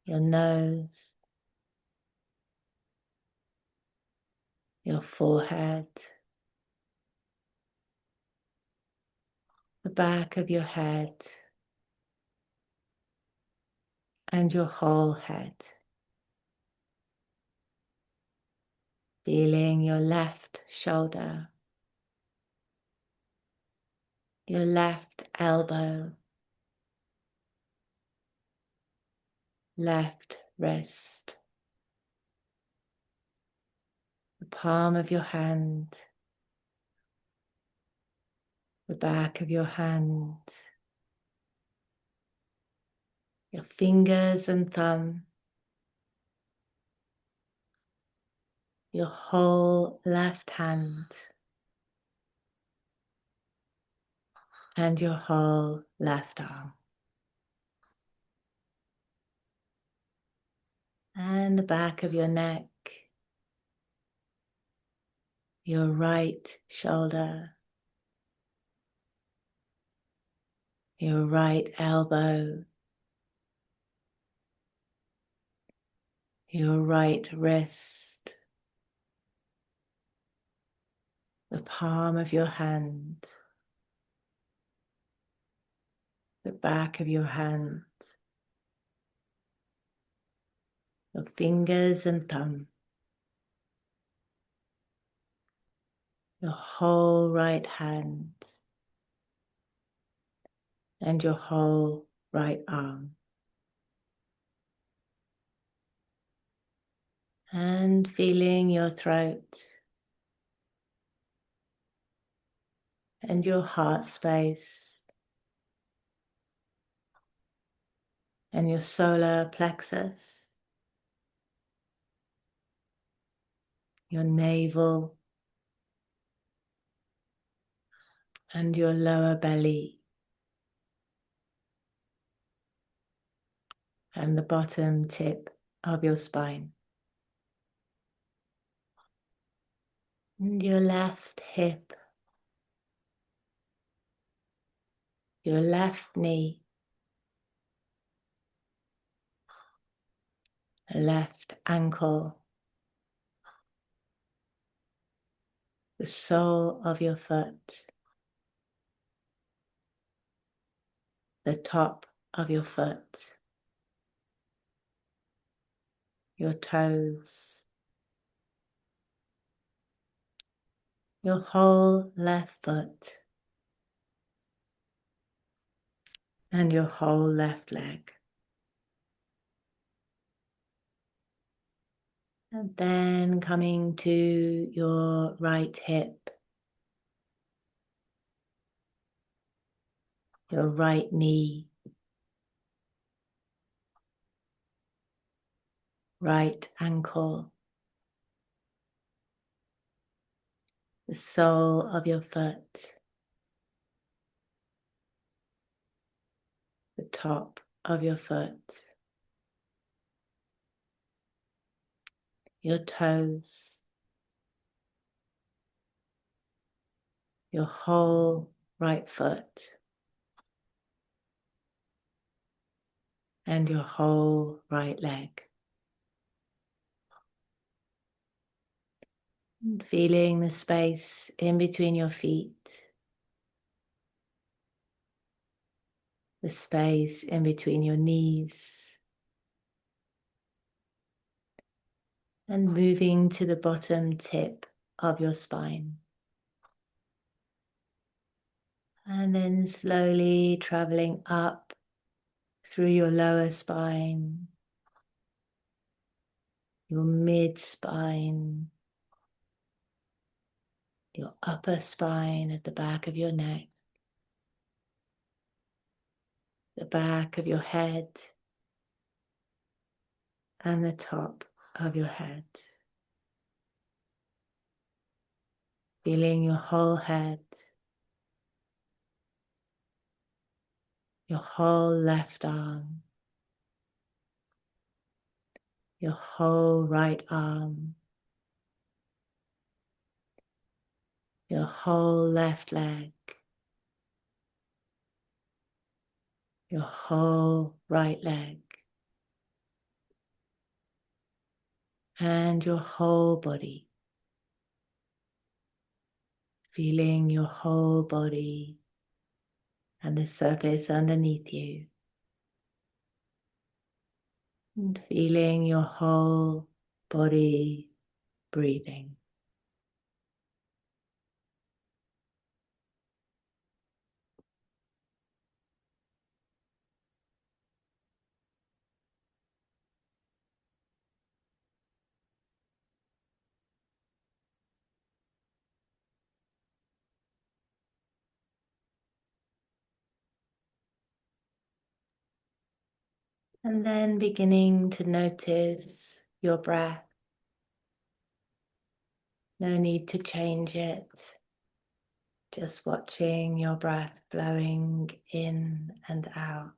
Your nose. Your forehead. The back of your head. And your whole head. Feeling your left shoulder. Your left elbow. Left wrist. The palm of your hand. The back of your hand. Your fingers and thumb. your whole left hand, and your whole left arm, and the back of your neck, your right shoulder, your right elbow, your right wrist, the palm of your hand, the back of your hand, your fingers and thumb, your whole right hand, and your whole right arm. And feeling your throat and your heart space and your solar plexus, your navel and your lower belly and the bottom tip of your spine. And your left hip, your left knee, left ankle, the sole of your foot, the top of your foot, your toes, your whole left foot, and your whole left leg. And then coming to your right hip, your right knee, right ankle, the sole of your foot, the top of your foot, your toes, your whole right foot, and your whole right leg. And feeling the space in between your feet, the space in between your knees, and moving to the bottom tip of your spine. And then slowly traveling up through your lower spine, your mid spine, your upper spine at the back of your neck, the back of your head, and the top of your head. Feeling your whole head, your whole left arm, your whole right arm, your whole left leg, your whole right leg, and your whole body. Feeling your whole body and the surface underneath you. And feeling your whole body breathing. And then beginning to notice your breath. No need to change it. Just watching your breath flowing in and out.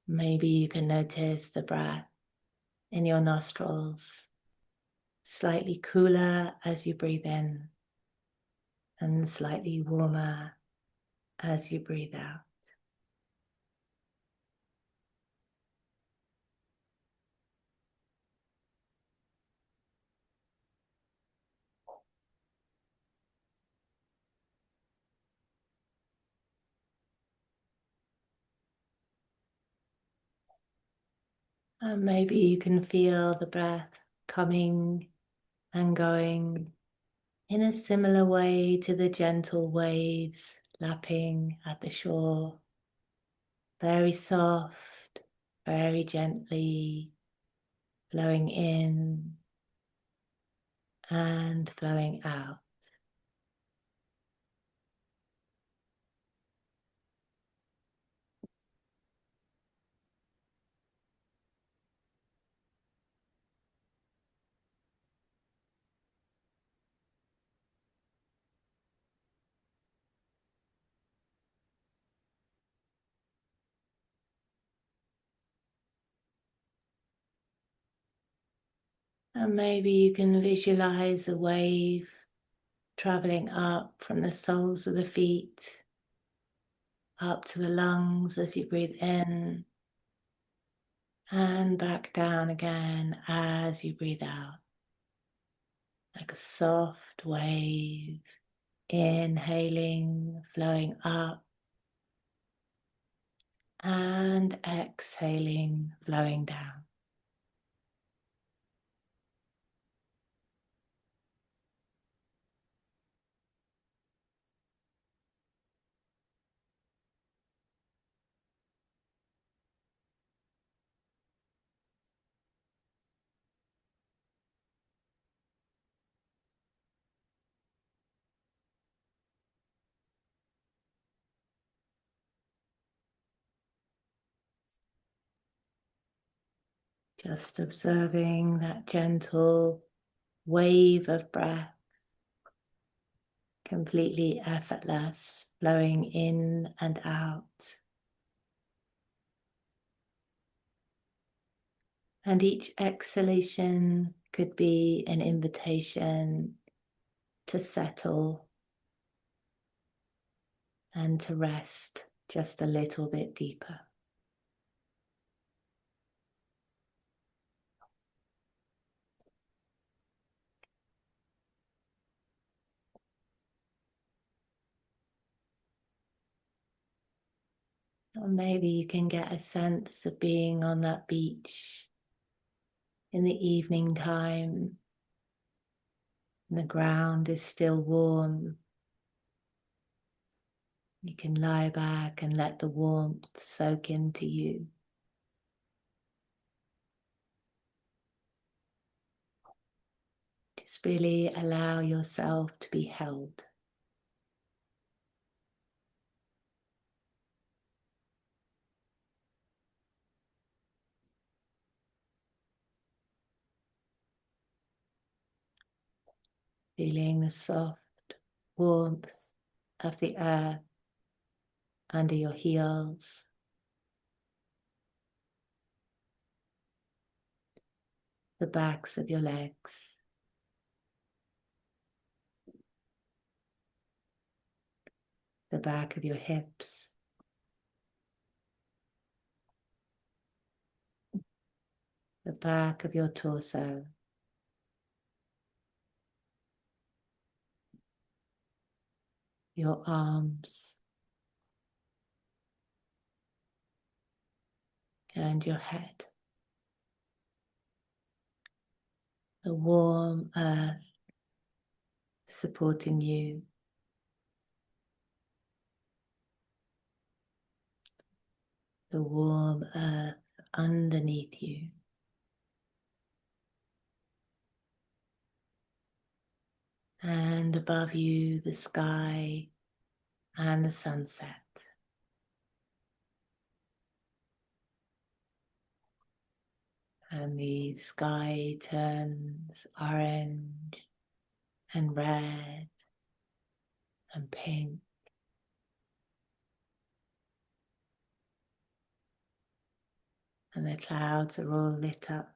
Maybe you can notice the breath in your nostrils, slightly cooler as you breathe in and slightly warmer as you breathe out. And maybe you can feel the breath coming and going in a similar way to the gentle waves lapping at the shore. Very soft, very gently flowing in and flowing out. And maybe you can visualize a wave traveling up from the soles of the feet up to the lungs as you breathe in and back down again as you breathe out. Like a soft wave, inhaling, flowing up, and exhaling, flowing down. Just observing that gentle wave of breath, completely effortless, flowing in and out. And each exhalation could be an invitation to settle and to rest just a little bit deeper. Or maybe you can get a sense of being on that beach in the evening time. And the ground is still warm. You can lie back and let the warmth soak into you. Just really allow yourself to be held. Feeling the soft warmth of the earth under your heels. The backs of your legs. The back of your hips. The back of your torso. Your arms. And your head. The warm earth supporting you. The warm earth underneath you. And above you, the sky and the sunset. And the sky turns orange and red and pink. And the clouds are all lit up.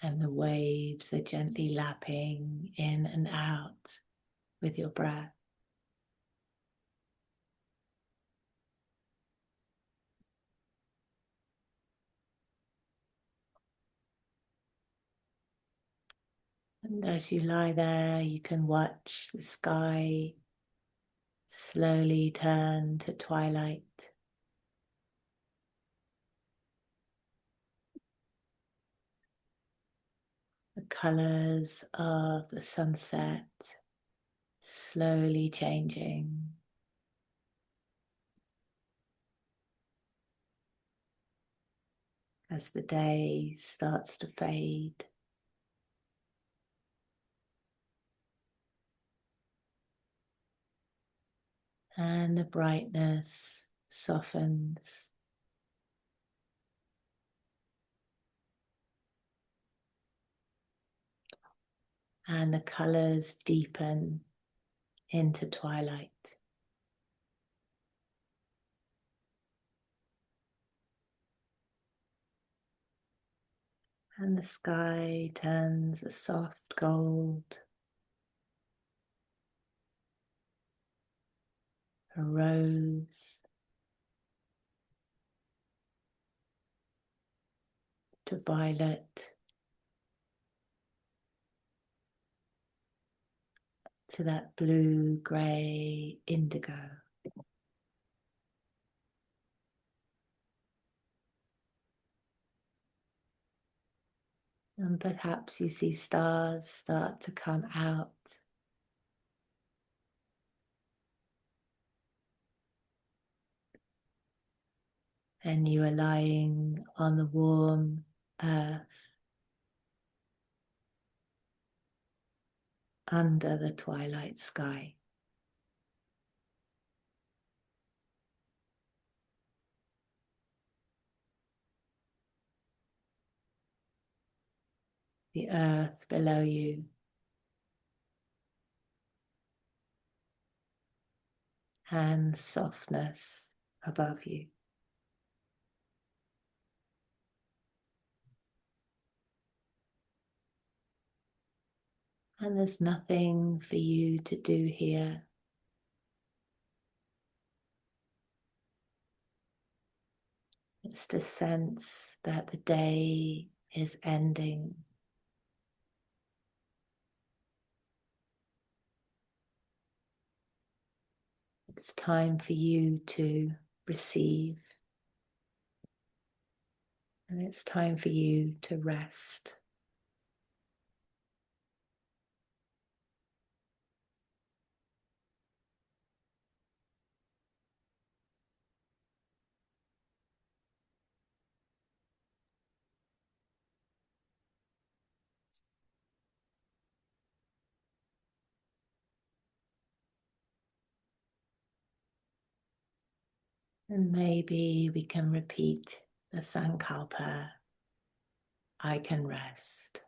And the waves are gently lapping in and out with your breath. And as you lie there, you can watch the sky slowly turn to twilight. The colors of the sunset slowly changing as the day starts to fade. And the brightness softens. And the colors deepen into twilight. And the sky turns a soft gold, a rose, to violet, to that blue, grey, indigo. And perhaps you see stars start to come out. And you are lying on the warm earth under the twilight sky. The earth below you, and softness above you. And there's nothing for you to do here. It's the sense that the day is ending. It's time for you to receive. And it's time for you to rest. And maybe we can repeat the Sankalpa. I can rest.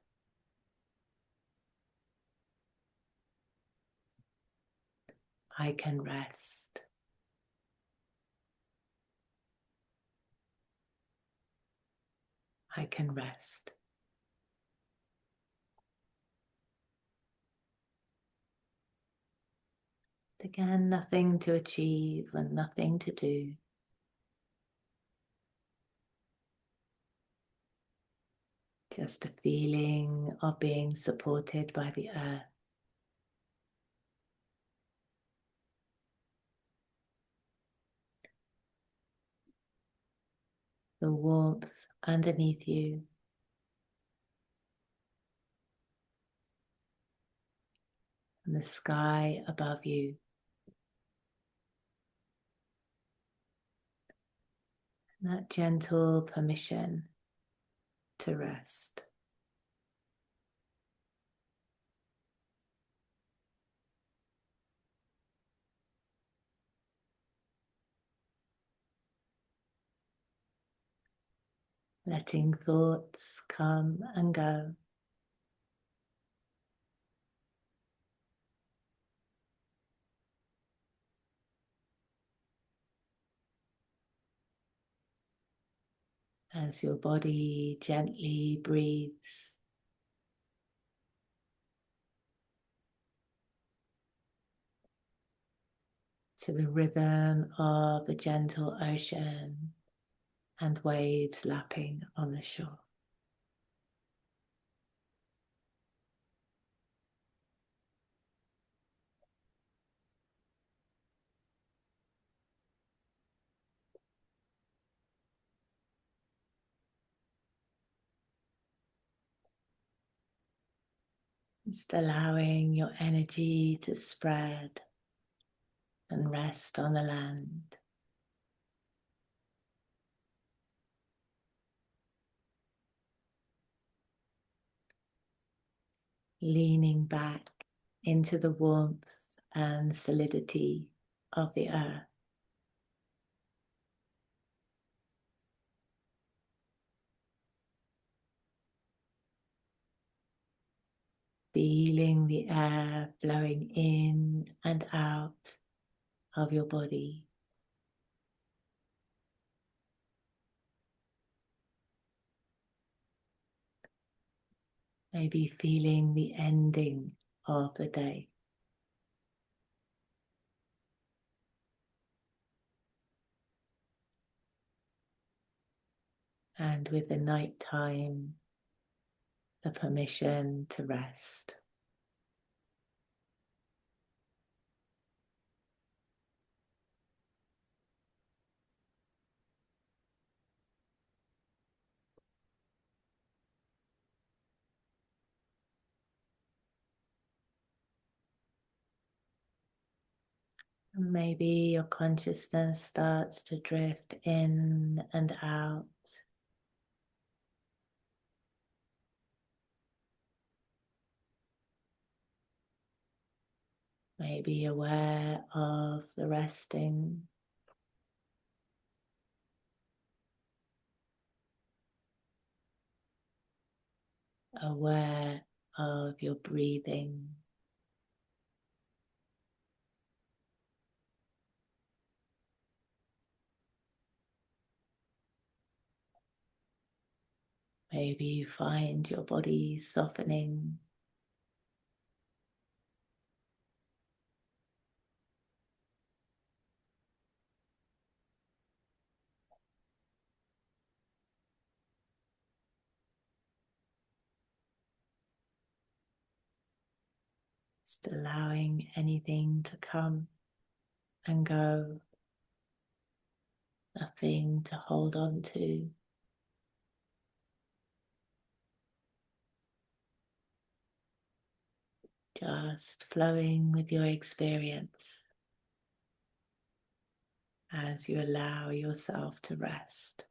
I can rest. I can rest. Again, nothing to achieve and nothing to do. Just a feeling of being supported by the earth. The warmth underneath you. And the sky above you. And that gentle permission to rest. letting thoughts come and go. As your body gently breathes to the rhythm of the gentle ocean and waves lapping on the shore. Just allowing your energy to spread and rest on the land. Leaning back into the warmth and solidity of the earth. Feeling the air flowing in and out of your body. Maybe feeling the ending of the day. And with the night time, the permission to rest. And maybe your consciousness starts to drift in and out. Maybe aware of the resting. Aware of your breathing. Maybe you find your body softening. Just allowing anything to come and go. Nothing to hold on to. Just flowing with your experience as you allow yourself to rest.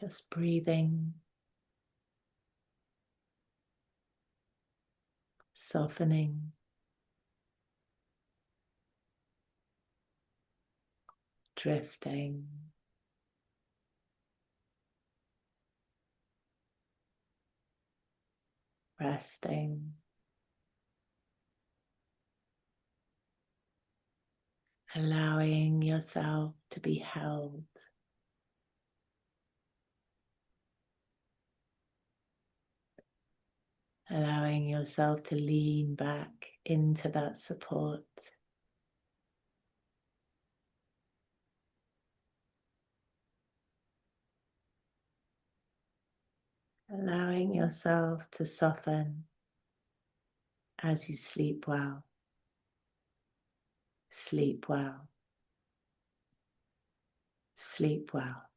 Just breathing, softening, drifting, resting, allowing yourself to be held. Allowing yourself to lean back into that support. Allowing yourself to soften as you sleep well. Sleep well. Sleep well.